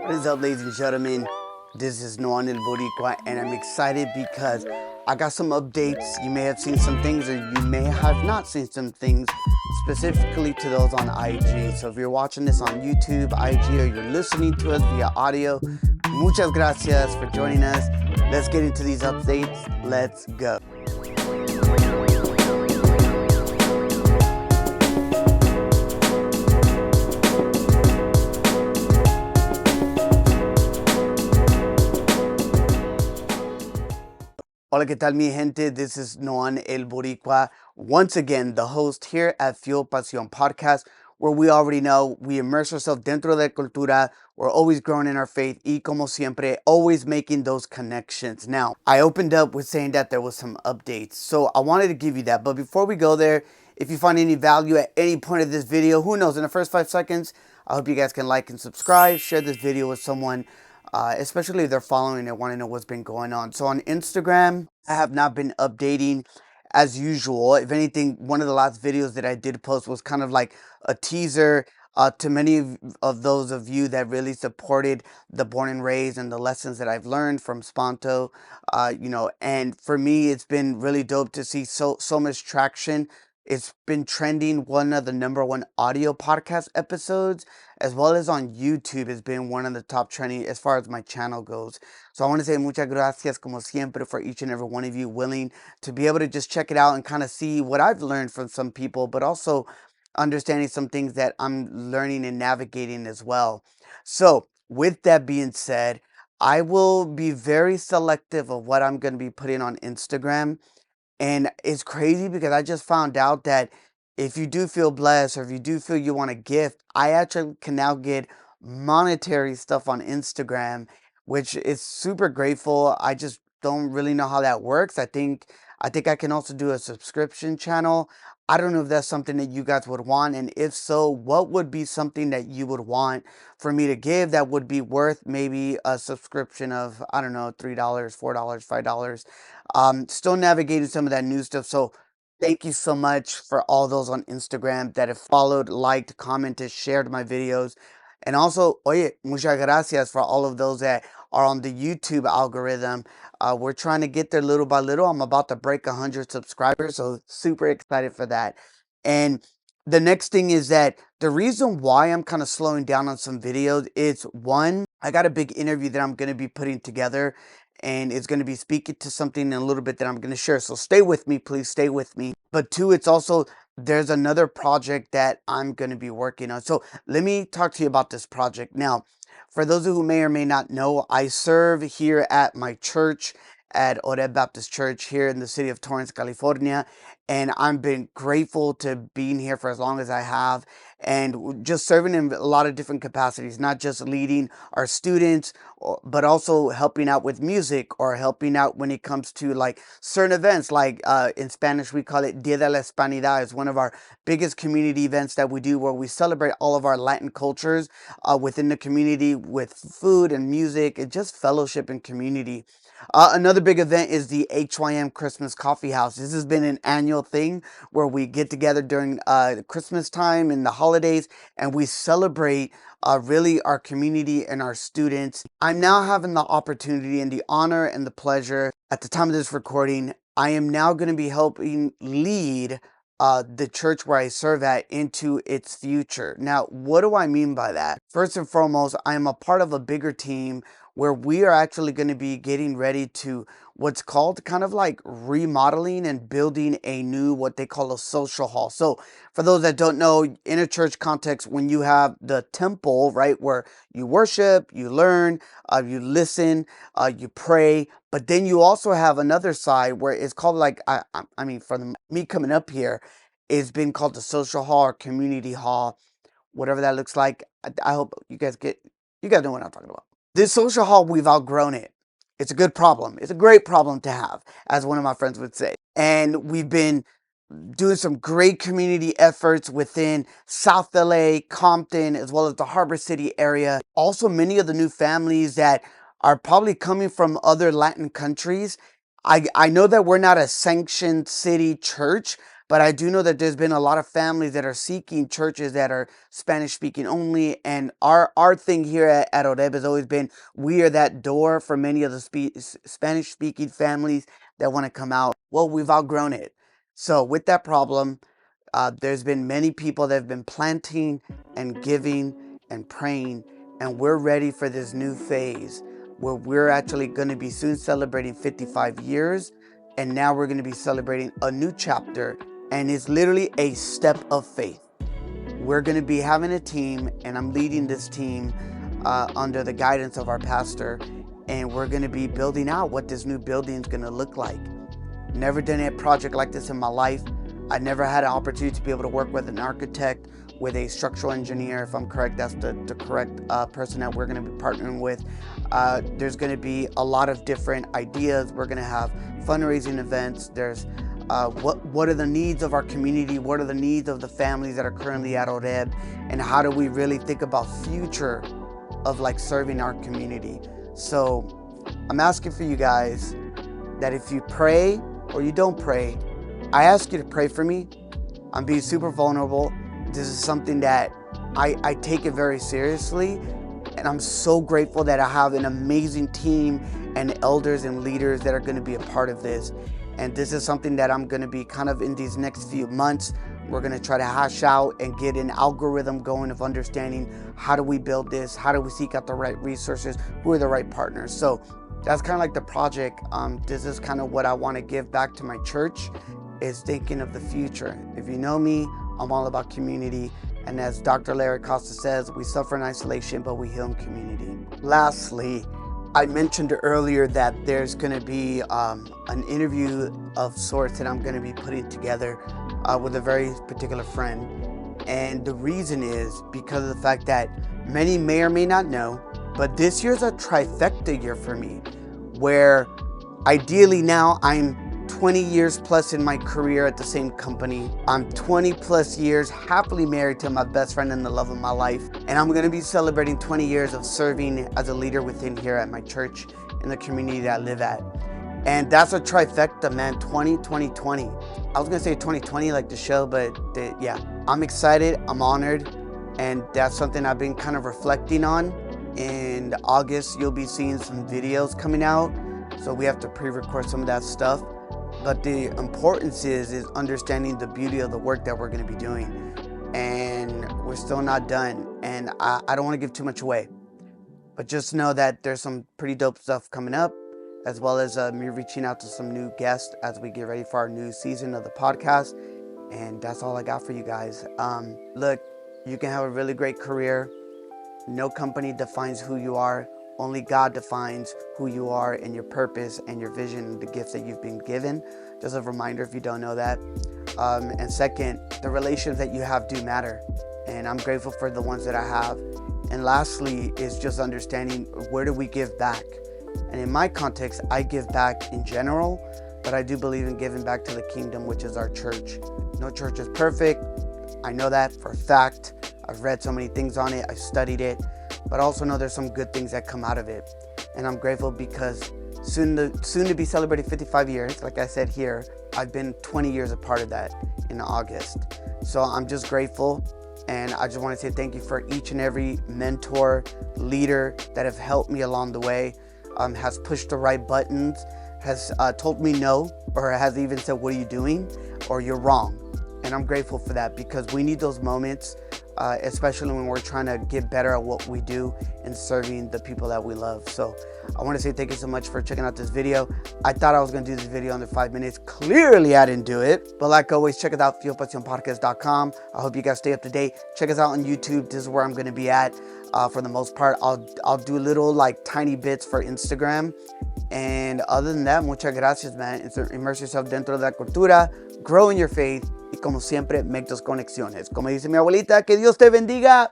What is up, ladies and gentlemen? This is Noan El Boricua, and I'm excited because I got some updates. You may have seen some things, or you may have not seen some things, specifically to those on IG. So if you're watching this on YouTube, IG, or you're listening to us via audio, muchas gracias for joining us. Let's get into these updates. Let's go. Hola, ¿qué tal, mi gente? This is Noan El Boricua, once again, the host here at Pasión podcast, where we already know we immerse ourselves dentro de la cultura. We're always growing in our faith, y como siempre, always making those connections. Now, I opened up with saying that there was some updates, so I wanted to give you that. But before we go there, if you find any value at any point of this video, who knows, in the first 5 seconds, I hope you guys can like and subscribe, share this video with someone, especially if they're following and want to know what's been going on. So on Instagram, I have not been updating as usual. If anything, one of the last videos that I did post was kind of like a teaser to many of those of you that really supported the Born and Raised and the lessons that I've learned from Sponto. And for me, it's been really dope to see so much traction. It's been trending, one of the #1 audio podcast episodes, as well as on YouTube. It's been one of the top trending as far as my channel goes. So I want to say muchas gracias, como siempre, for each and every one of you willing to be able to just check it out and kind of see what I've learned from some people, but also understanding some things that I'm learning and navigating as well. So with that being said, I will be very selective of what I'm going to be putting on Instagram. And it's crazy because I just found out that if you do feel blessed, or if you do feel you want a gift, I actually can now get monetary stuff on Instagram, which is super grateful. I just don't really know how that works. I think I can also do a subscription channel. I don't know if that's something that you guys would want, and if so, what would be something that you would want for me to give that would be worth maybe a subscription of, I don't know, $3, $4, $5. Still navigating some of that new stuff. So thank you so much for all those on Instagram that have followed, liked, commented, shared my videos. And also, oye, muchas gracias for all of those that are on the YouTube algorithm. We're trying to get there little by little. I'm about to break 100 subscribers, so super excited for that. And the next thing is that the reason why I'm kind of slowing down on some videos is, one, I got a big interview that I'm going to be putting together, and it's going to be speaking to something in a little bit that I'm going to share. So stay with me, please stay with me. But two, it's also, there's another project that I'm going to be working on. So let me talk to you about this project. Now, for those who may or may not know, I serve here at my church, at Oreb Baptist Church here in the city of Torrance, California. And I've been grateful to being here for as long as I have, and just serving in a lot of different capacities, not just leading our students, but also helping out with music, or helping out when it comes to like certain events, like in Spanish we call it Dia de la Hispanidad. It's one of our biggest community events that we do, where we celebrate all of our Latin cultures within the community with food and music and just fellowship and community. Another big event is the HYM Christmas Coffee House. This has been an annual thing where we get together during Christmas time and the holidays, and we celebrate really our community and our students. I'm now having the opportunity and the honor and the pleasure, at the time of this recording, I am now going to be helping lead the church where I serve at into its future. Now, what do I mean by that? First and foremost, I am a part of a bigger team where we are actually going to be getting ready to what's called kind of like remodeling and building a new, what they call a social hall. So for those that don't know, in a church context, when you have the temple, right, where you worship, you learn, you listen, you pray, but then you also have another side where it's called like, I mean, from me coming up here, it's been called the social hall or community hall, whatever that looks like. I hope you guys know what I'm talking about. This social hall, we've outgrown it. It's a good problem. It's a great problem to have, as one of my friends would say. And we've been doing some great community efforts within South LA, Compton, as well as the Harbor City area. Also, many of the new families that are probably coming from other Latin countries. I know that we're not a sanctioned city church, But I do know that there's been a lot of families that are seeking churches that are Spanish speaking only. And our thing here at Oreb has always been we are that door for many of the Spanish speaking families that want to come out. Well, we've outgrown it. So with that problem, there's been many people that have been planting and giving and praying, and we're ready for this new phase where we're actually going to be soon celebrating 55 years, and now we're going to be celebrating a new chapter, and it's literally a step of faith. We're going to be having a team, and I'm leading this team under the guidance of our pastor, and we're going to be building out what this new building is going to look like. Never done a project like this in my life. I never had an opportunity to be able to work with an architect, with a structural engineer. If I'm correct, that's the correct person that we're going to be partnering with. There's going to be a lot of different ideas. We're going to have fundraising events. There's what are the needs of our community? What are the needs of the families that are currently at Oreb? And how do we really think about future of like serving our community? So I'm asking for you guys that if you pray or you don't pray, I ask you to pray for me. I'm being super vulnerable. This is something that I take it very seriously. And I'm so grateful that I have an amazing team and elders and leaders that are going to be a part of this. And this is something that I'm going to be kind of in these next few months. We're going to try to hash out and get an algorithm going of understanding how do we build this? How do we seek out the right resources? Who are the right partners? So that's kind of like the project. This is kind of what I want to give back to my church, is thinking of the future. If you know me, I'm all about community. And as Dr. Larry Costa says, we suffer in isolation, but we heal in community. Lastly, I mentioned earlier that there's going to be an interview of sorts that I'm going to be putting together with a very particular friend. And the reason is because of the fact that many may or may not know, but this year's a trifecta year for me, where ideally now I'm 20 years plus in my career at the same company. I'm 20 plus years happily married to my best friend and the love of my life. And I'm going to be celebrating 20 years of serving as a leader within here at my church in the community that I live at. And that's a trifecta, man. 2020. I was going to say 2020 like the show, but yeah, I'm excited. I'm honored. And that's something I've been kind of reflecting on. In August, you'll be seeing some videos coming out. So we have to pre-record some of that stuff. But the importance is understanding the beauty of the work that we're going to be doing. And we're still not done. And I don't want to give too much away. But just know that there's some pretty dope stuff coming up, as well as me reaching out to some new guests as we get ready for our new season of the podcast. And that's all I got for you guys. Look, you can have a really great career. No company defines who you are. Only God defines who you are and your purpose and your vision and the gifts that you've been given. Just a reminder if you don't know that. And second, the relationships that you have do matter. And I'm grateful for the ones that I have. And lastly is just understanding, where do we give back? And in my context, I give back in general, but I do believe in giving back to the kingdom, which is our church. No church is perfect. I know that for a fact. I've read so many things on it. I've studied it. But I also know there's some good things that come out of it. And I'm grateful because soon to be celebrating 55 years, like I said here, I've been 20 years a part of that in August. So I'm just grateful. And I just want to say thank you for each and every mentor, leader that have helped me along the way, has pushed the right buttons, has told me no, or has even said, what are you doing? Or you're wrong. And I'm grateful for that, because we need those moments, especially when we're trying to get better at what we do and serving the people that we love. So I want to say thank you so much for checking out this video. I thought I was going to do this video under 5 minutes. Clearly, I didn't do it. But like always, check us out, fuelpasionpodcast.com. I hope you guys stay up to date. Check us out on YouTube. This is where I'm going to be at for the most part. I'll do little like tiny bits for Instagram. And other than that, muchas gracias, man. Immerse yourself dentro de la cultura, grow in your faith, y como siempre, make those conexiones. Como dice mi abuelita, que Dios te bendiga.